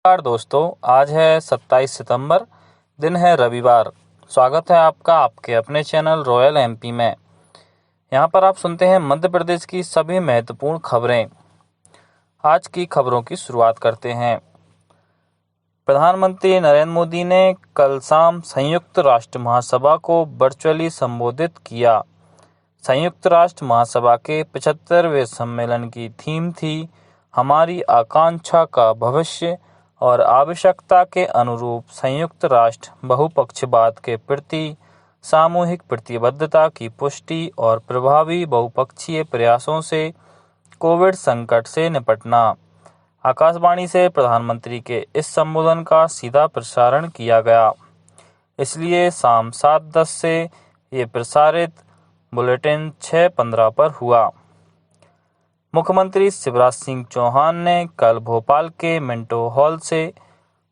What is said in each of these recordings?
नमस्कार दोस्तों, आज है 27 सितंबर, दिन है रविवार। स्वागत है आपका आपके अपने चैनल रॉयल एमपी में। यहाँ पर आप सुनते हैं मध्य प्रदेश की सभी महत्वपूर्ण खबरें। आज की खबरों की शुरुआत करते हैं। प्रधानमंत्री नरेंद्र मोदी ने कल शाम संयुक्त राष्ट्र महासभा को वर्चुअली संबोधित किया। संयुक्त राष्ट्र महासभा के 75वें सम्मेलन की थीम थी हमारी आकांक्षा का भविष्य और आवश्यकता के अनुरूप संयुक्त राष्ट्र बहुपक्षवाद के प्रति सामूहिक प्रतिबद्धता की पुष्टि और प्रभावी बहुपक्षीय प्रयासों से कोविड संकट से निपटना। आकाशवाणी से प्रधानमंत्री के इस संबोधन का सीधा प्रसारण किया गया, इसलिए शाम 7:10 से ये प्रसारित बुलेटिन 6:15 पर हुआ। मुख्यमंत्री शिवराज सिंह चौहान ने कल भोपाल के मिंटो हॉल से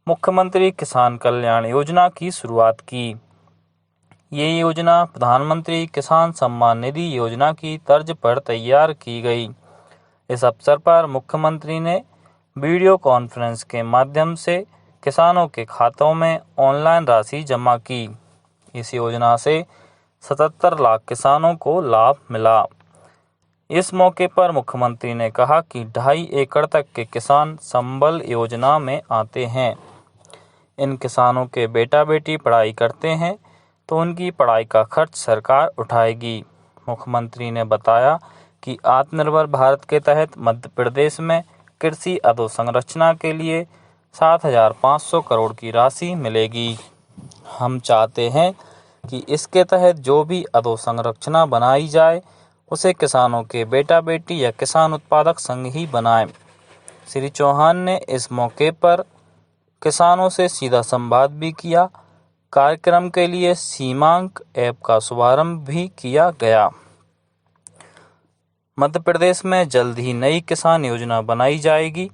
मुख्यमंत्री किसान कल्याण योजना की शुरुआत की। ये योजना प्रधानमंत्री किसान सम्मान निधि योजना की तर्ज पर तैयार की गई। इस अवसर पर मुख्यमंत्री ने वीडियो कॉन्फ्रेंस के माध्यम से किसानों के खातों में ऑनलाइन राशि जमा की। इस योजना से 77 लाख किसानों को लाभ मिला। इस मौके पर मुख्यमंत्री ने कहा कि 2.5 एकड़ तक के किसान संबल योजना में आते हैं। इन किसानों के बेटा बेटी पढ़ाई करते हैं तो उनकी पढ़ाई का खर्च सरकार उठाएगी। मुख्यमंत्री ने बताया कि आत्मनिर्भर भारत के तहत मध्य प्रदेश में कृषि अधोसंरचना के लिए 7,500 करोड़ की राशि मिलेगी। हम चाहते हैं कि इसके तहत जो भी अधोसंरचना बनाई जाए उसे किसानों के बेटा बेटी या किसान उत्पादक संघ ही बनाए। श्री चौहान ने इस मौके पर किसानों से सीधा संवाद भी किया। कार्यक्रम के लिए सीमांक ऐप का शुभारंभ भी किया गया। मध्य प्रदेश में जल्द ही नई किसान योजना बनाई जाएगी।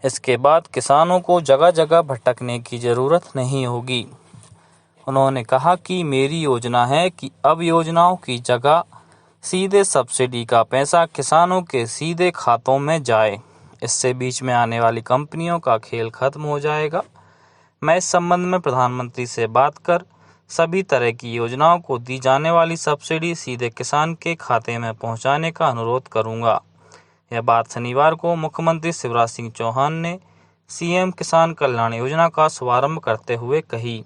इसके बाद किसानों को जगह जगह भटकने की जरूरत नहीं होगी। उन्होंने कहा कि मेरी योजना है कि अब योजनाओं की जगह सीधे सब्सिडी का पैसा किसानों के सीधे खातों में जाए। इससे बीच में आने वाली कंपनियों का खेल खत्म हो जाएगा। मैं इस संबंध में प्रधानमंत्री से बात कर सभी तरह की योजनाओं को दी जाने वाली सब्सिडी सीधे किसान के खाते में पहुंचाने का अनुरोध करूंगा। यह बात शनिवार को मुख्यमंत्री शिवराज सिंह चौहान ने सीएम किसान कल्याण योजना का शुभारंभ करते हुए कही।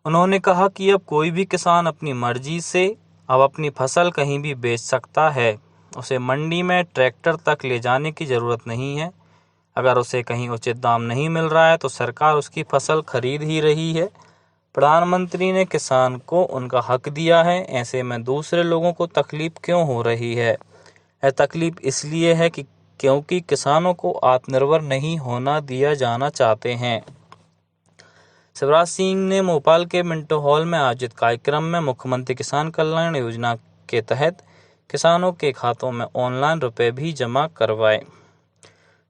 उन्होंने कहा कि अब कोई भी किसान अपनी मर्जी से अब अपनी फसल कहीं भी बेच सकता है। उसे मंडी में ट्रैक्टर तक ले जाने की ज़रूरत नहीं है। अगर उसे कहीं उचित दाम नहीं मिल रहा है तो सरकार उसकी फसल खरीद ही रही है। प्रधानमंत्री ने किसान को उनका हक दिया है, ऐसे में दूसरे लोगों को तकलीफ क्यों हो रही है? यह तकलीफ इसलिए है कि क्योंकि किसानों को आत्मनिर्भर नहीं होना दिया जाना चाहते हैं। शिवराज सिंह ने भोपाल के मिंटो हॉल में आयोजित कार्यक्रम में मुख्यमंत्री किसान कल्याण योजना के तहत किसानों के खातों में ऑनलाइन रुपए भी जमा करवाए।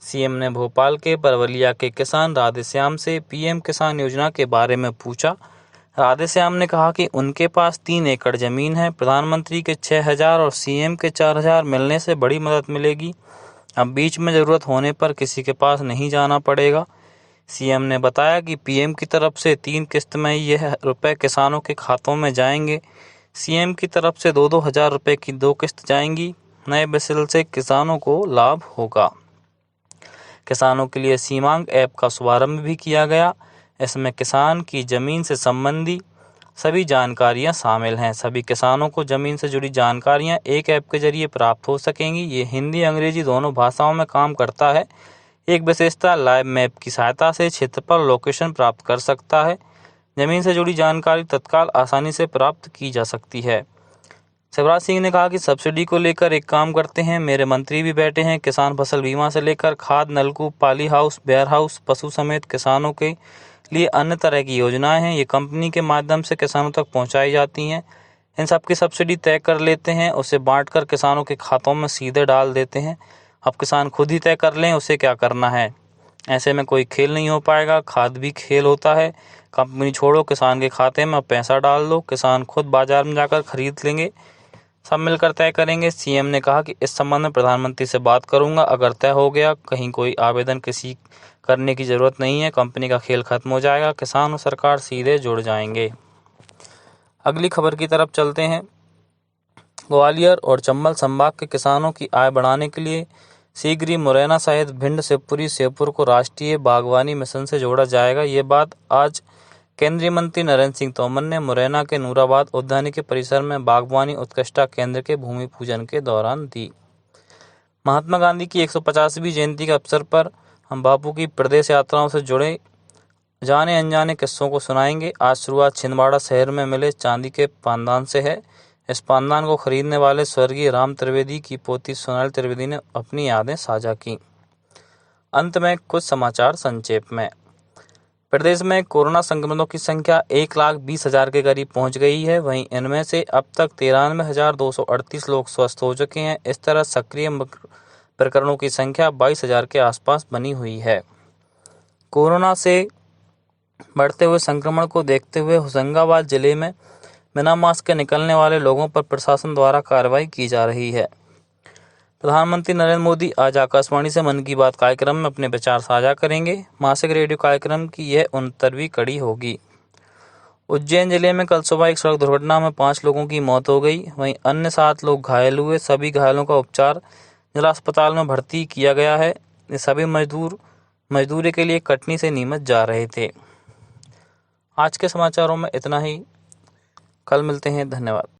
सीएम ने भोपाल के परवलिया के किसान राधेश्याम से पीएम किसान योजना के बारे में पूछा। राधेश्याम ने कहा कि उनके पास 3 एकड़ जमीन है। प्रधानमंत्री के 6,000 और सीएम के 4,000 मिलने से बड़ी मदद मिलेगी। अब बीच में ज़रूरत होने पर किसी के पास नहीं जाना पड़ेगा। सीएम ने बताया कि पीएम की तरफ से 3 किस्त में यह रुपए किसानों के खातों में जाएंगे। सीएम की तरफ से 2-2 हज़ार रुपये की 2 किस्त जाएंगी। नए बिल से किसानों को लाभ होगा। किसानों के लिए सीमांक ऐप का शुभारंभ भी किया गया। इसमें किसान की जमीन से संबंधी सभी जानकारियां शामिल हैं। सभी किसानों को जमीन से जुड़ी जानकारियां एक ऐप के जरिए प्राप्त हो सकेंगी। ये हिंदी अंग्रेजी दोनों भाषाओं में काम करता है। एक विशेषता लाइव मैप की सहायता से क्षेत्र पर लोकेशन प्राप्त कर सकता है। जमीन से जुड़ी जानकारी तत्काल आसानी से प्राप्त की जा सकती है। शिवराज सिंह ने कहा कि सब्सिडी को लेकर एक काम करते हैं। मेरे मंत्री भी बैठे हैं। किसान फसल बीमा से लेकर खाद, नलकूप, पाली हाउस, वेयर हाउस, पशु समेत किसानों के लिए अन्य तरह की योजनाएं हैं। ये कंपनी के माध्यम से किसानों तक पहुंचाई जाती हैं। इन सब की सब्सिडी तय कर लेते हैं, उसे बांटकर किसानों के खातों में सीधे डाल देते हैं। अब किसान खुद ही तय कर लें उसे क्या करना है। ऐसे में कोई खेल नहीं हो पाएगा। खाद भी खेल होता है। कंपनी छोड़ो, किसान के खाते में पैसा डाल दो, किसान खुद बाजार में जाकर खरीद लेंगे। सब मिलकर तय करेंगे। सीएम ने कहा कि इस संबंध में प्रधानमंत्री से बात करूंगा। अगर तय हो गया, कहीं कोई आवेदन किसी करने की ज़रूरत नहीं है। कंपनी का खेल खत्म हो जाएगा, किसान और सरकार सीधे जुड़ जाएंगे। अगली खबर की तरफ चलते हैं। ग्वालियर और चंबल संभाग के किसानों की आय बढ़ाने के लिए शीघ्र ही मुरैना सहित भिंड, शिवपुरी, श्योपुर को राष्ट्रीय बागवानी मिशन से जोड़ा जाएगा। ये बात आज केंद्रीय मंत्री नरेंद्र सिंह तोमर ने मुरैना के नूराबाद उद्यानिकी परिसर में बागवानी उत्कृष्टता केंद्र के भूमि पूजन के दौरान दी। महात्मा गांधी की 150वीं जयंती के अवसर पर हम बापू की प्रदेश यात्राओं से जुड़े जाने अनजाने किस्सों को सुनाएंगे। आज शुरुआत छिंदवाड़ा शहर में मिले चांदी के पानदान से है। इस पानदान को खरीदने वाले स्वर्गीय राम त्रिवेदी की पोती सोनाली त्रिवेदी ने अपनी यादें साझा की। अंत में कुछ समाचार संक्षेप में। प्रदेश में कोरोना संक्रमितों की संख्या 1,20,000 के करीब पहुंच गई है। वहीं इनमें से अब तक 93,238 लोग स्वस्थ हो चुके हैं। इस तरह सक्रिय प्रकरणों की संख्या 22,000 के आसपास बनी हुई है। कोरोना से बढ़ते हुए संक्रमण को देखते हुए होशंगाबाद जिले में बिना मास्क के निकलने वाले लोगों पर प्रशासन द्वारा कार्रवाई की जा रही है। प्रधानमंत्री नरेंद्र मोदी आज आकाशवाणी से मन की बात कार्यक्रम में अपने विचार साझा करेंगे। मासिक रेडियो कार्यक्रम की यह 69वीं कड़ी होगी। उज्जैन जिले में कल सुबह एक सड़क दुर्घटना में 5 लोगों की मौत हो गई। वहीं अन्य 7 लोग घायल हुए। सभी घायलों का उपचार जिला अस्पताल में भर्ती किया गया है। ये सभी मजदूरी के लिए कटनी से नीमच जा रहे थे। आज के समाचारों में इतना ही। कल मिलते हैं। धन्यवाद।